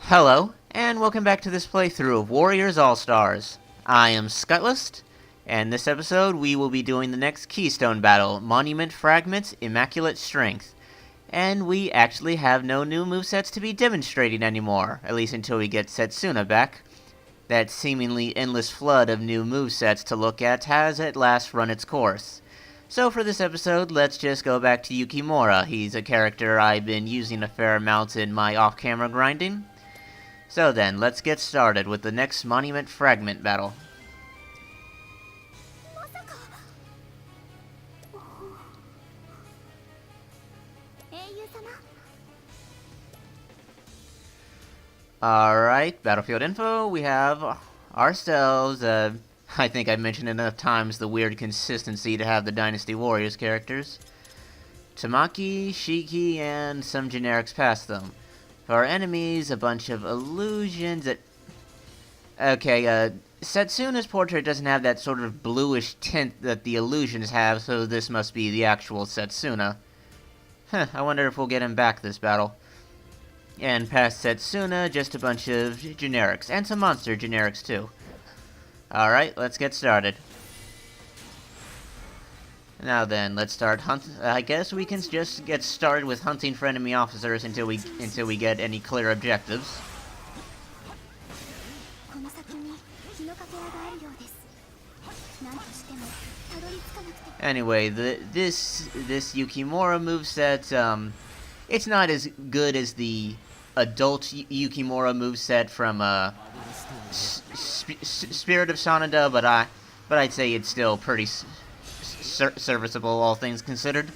Hello, and welcome back to this playthrough of Warriors All-Stars. I am Scutlist, and this episode we will be doing the next Keystone battle, Monument Fragments, Immaculate Strength. And we actually have no new movesets to be demonstrating anymore, at least until we get Setsuna back. That seemingly endless flood of new movesets to look at has at last run its course. So for this episode, let's just go back to Yukimura. He's a character I've been using a fair amount in my off-camera grinding. So then, let's get started with the next Monument Fragment battle. Alright, battlefield info, we have ourselves, I think I've mentioned enough times the weird consistency to have the Dynasty Warriors characters. Tamaki, Shiki, and some generics past them. For our enemies, a bunch of illusions that... Okay, Setsuna's portrait doesn't have that sort of bluish tint that the illusions have, so this must be the actual Setsuna. I wonder if we'll get him back this battle. And past Setsuna, just a bunch of generics, and some monster generics too. Alright, let's get started. Now then, let's start I guess we can just get started with hunting for enemy officers until we get any clear objectives. Anyway, this Yukimura moveset, it's not as good as the adult Yukimura moveset from Spirit of Sanada, but I'd say it's still pretty serviceable, all things considered.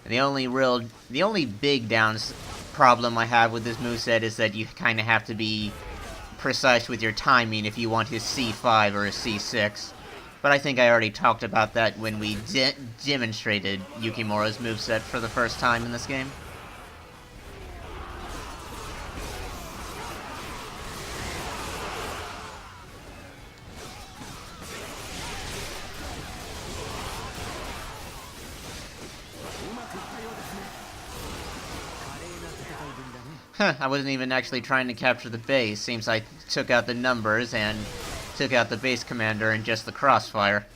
The only big problem I have with this moveset is that you kind of have to be precise with your timing if you want his C5 or his C6. But I think I already talked about that when we demonstrated Yukimura's moveset for the first time in this game. I wasn't even actually trying to capture the base. Seems I took out the numbers and took out the base commander in just the crossfire.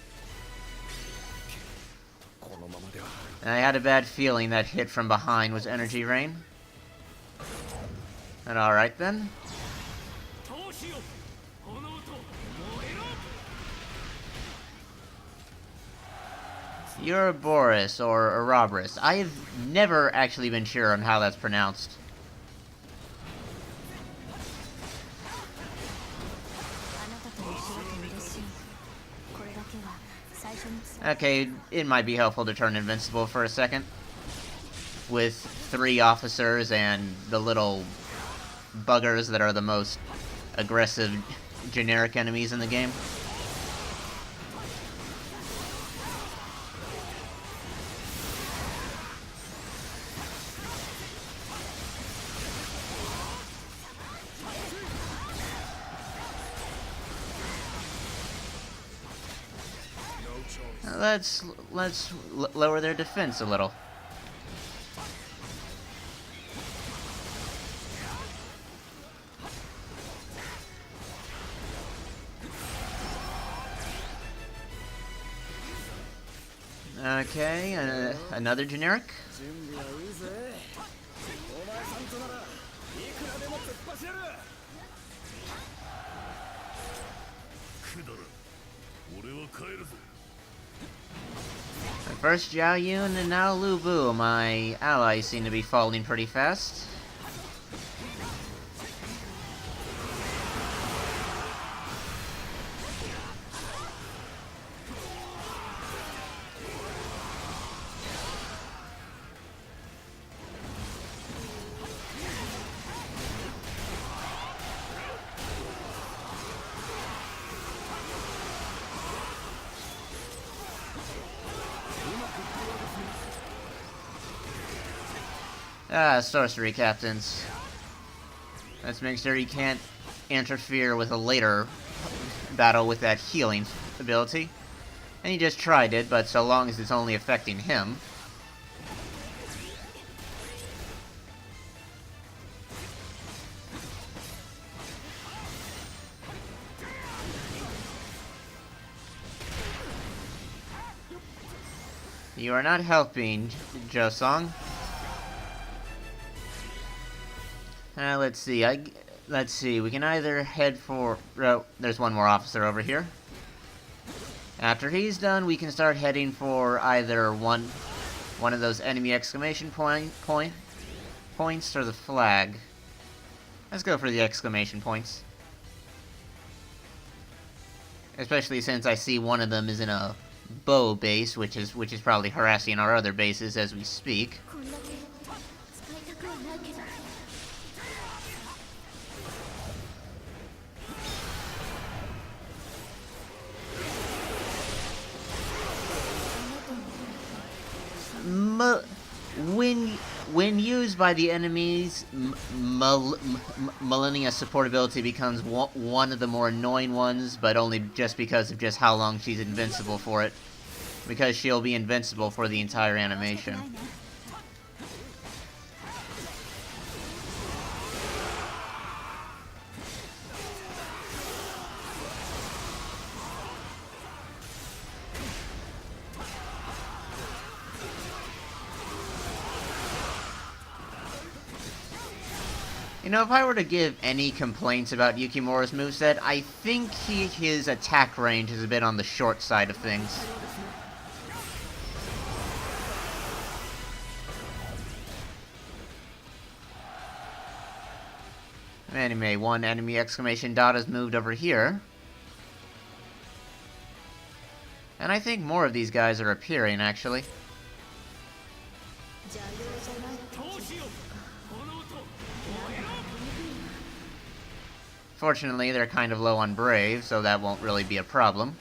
And I had a bad feeling that hit from behind was energy rain. And alright then. Ouroboros or Ouroboros. I have never actually been sure on how that's pronounced. Okay, it might be helpful to turn invincible for a second. With 3 officers and the little buggers that are the most aggressive generic enemies in the game. Let's lower their defense a little. Okay, another generic. First Zhao Yun and now Lu Bu. My allies seem to be falling pretty fast. Sorcery captains. Let's make sure he can't interfere with a later battle with that healing ability. And he just tried it, but so long as it's only affecting him. You are not helping, Josong. Let's see. Let's see. We can either head for... Oh, there's one more officer over here. After he's done, we can start heading for either one of those enemy exclamation points or the flag. Let's go for the exclamation points. Especially since I see one of them is in a bow base, which is probably harassing our other bases as we speak. When used by the enemies, Millennia's support ability becomes one of the more annoying ones, but only just because of just how long she's invincible for it. Because she'll be invincible for the entire animation. You know, if I were to give any complaints about Yukimura's moveset, I think his attack range is a bit on the short side of things. Anyway, one enemy exclamation dot has moved over here. And I think more of these guys are appearing, actually. Fortunately, they're kind of low on Brave, so that won't really be a problem.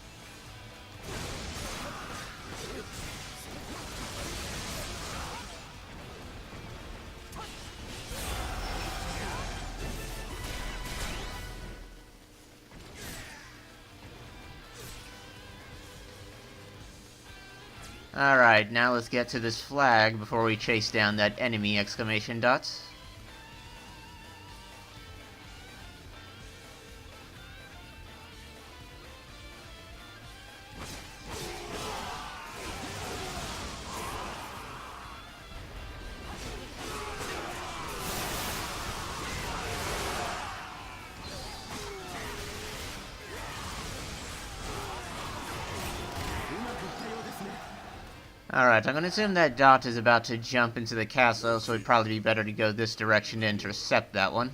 Alright, now let's get to this flag before we chase down that enemy exclamation dots. Alright, I'm gonna assume that Dot is about to jump into the castle, so it'd probably be better to go this direction to intercept that one.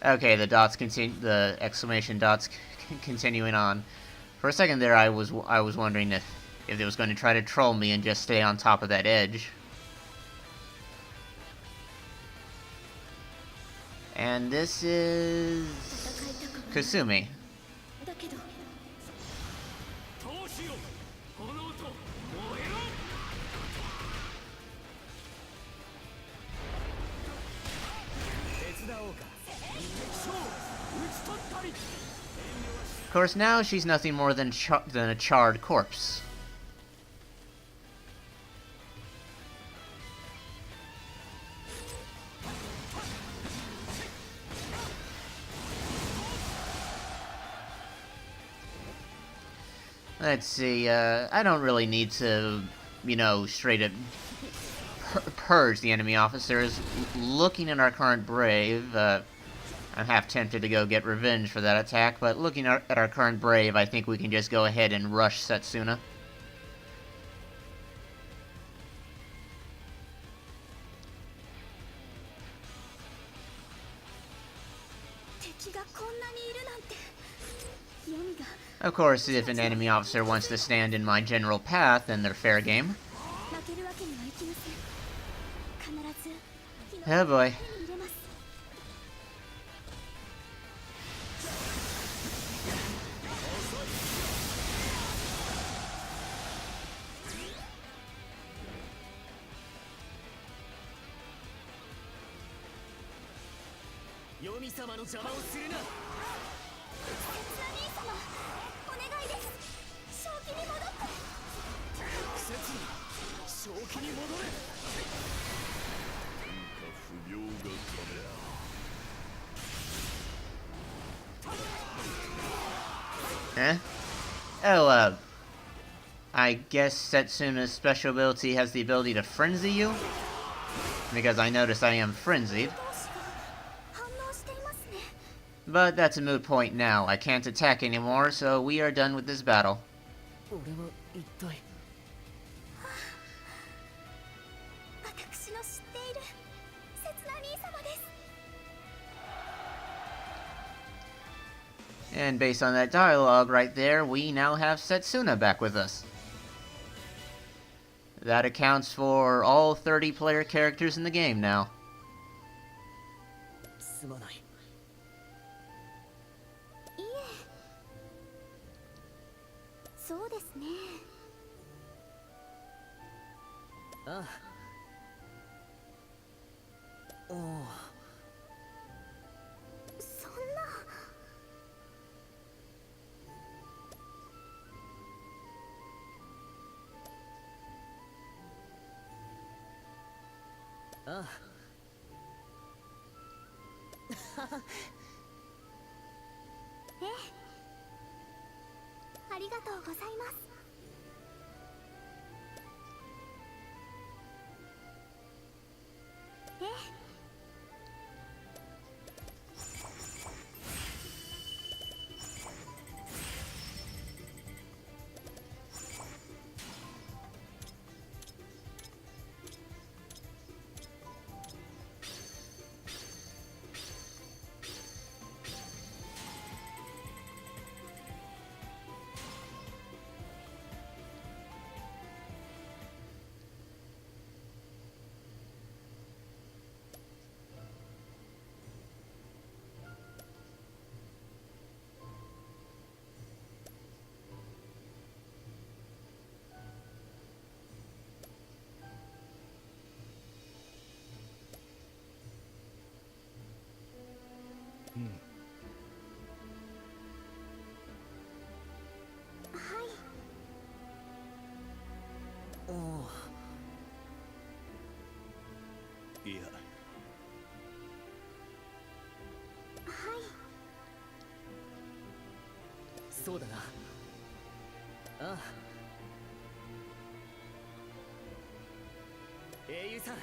Okay, the exclamation dots continuing on. For a second there, I was wondering if it was going to try to troll me and just stay on top of that edge. And this is Kasumi. Of course, now she's nothing more than a charred corpse. Let's see, I don't really need to, you know, straight up purge the enemy officers. Looking at our current Brave, I'm half tempted to go get revenge for that attack, but looking at our current Brave, I think we can just go ahead and rush Setsuna. Of course, if an enemy officer wants to stand in my general path, then they're fair game. Oh boy. ヨミ様の邪魔をするな。刹那兄様、お願いです。正気に戻って。季節に正気に戻れ。天下不良が金。 Oh, I guess Setsuna's special ability has the ability to frenzy you? Because I noticed I am frenzied. 反応していますね。 But that's a moot point now. I can't attack anymore, so we are done with this battle. 俺は一体。私の知っている刹那兄様です。 And based on that dialogue right there, we now have Setsuna back with us. That accounts for all 30 player characters in the game now. すまない。いえ、そうですね。ああ。おお。そんな。ああ。ええ、ありがとうございます。ええ。 おお。いや、そうだな。ああ。英雄さん。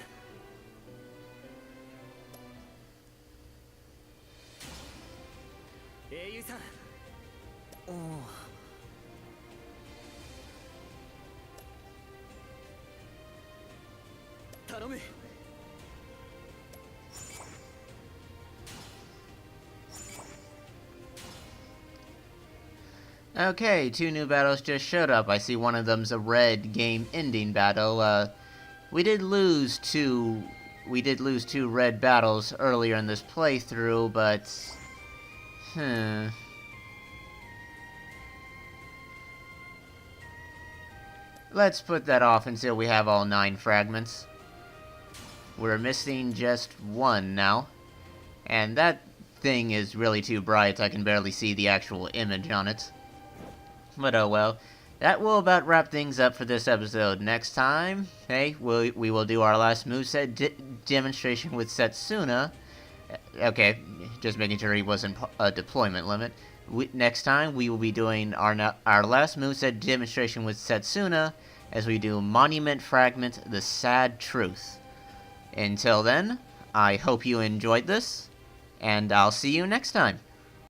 英雄さん。おお。頼む。Okay, 2 new battles just showed up. I see one of them's a red game-ending battle. We did lose two red battles earlier in this playthrough, but let's put that off until we have all 9 fragments. We're missing just 1 now, and that thing is really too bright. I can barely see the actual image on it. But oh well. That will about wrap things up for this episode. Next time, hey, we will do our last moveset demonstration with Setsuna. Okay, just making sure he wasn't a deployment limit. Next time, we will be doing our last moveset demonstration with Setsuna as we do Monument Fragment, The Sad Truth. Until then, I hope you enjoyed this, and I'll see you next time.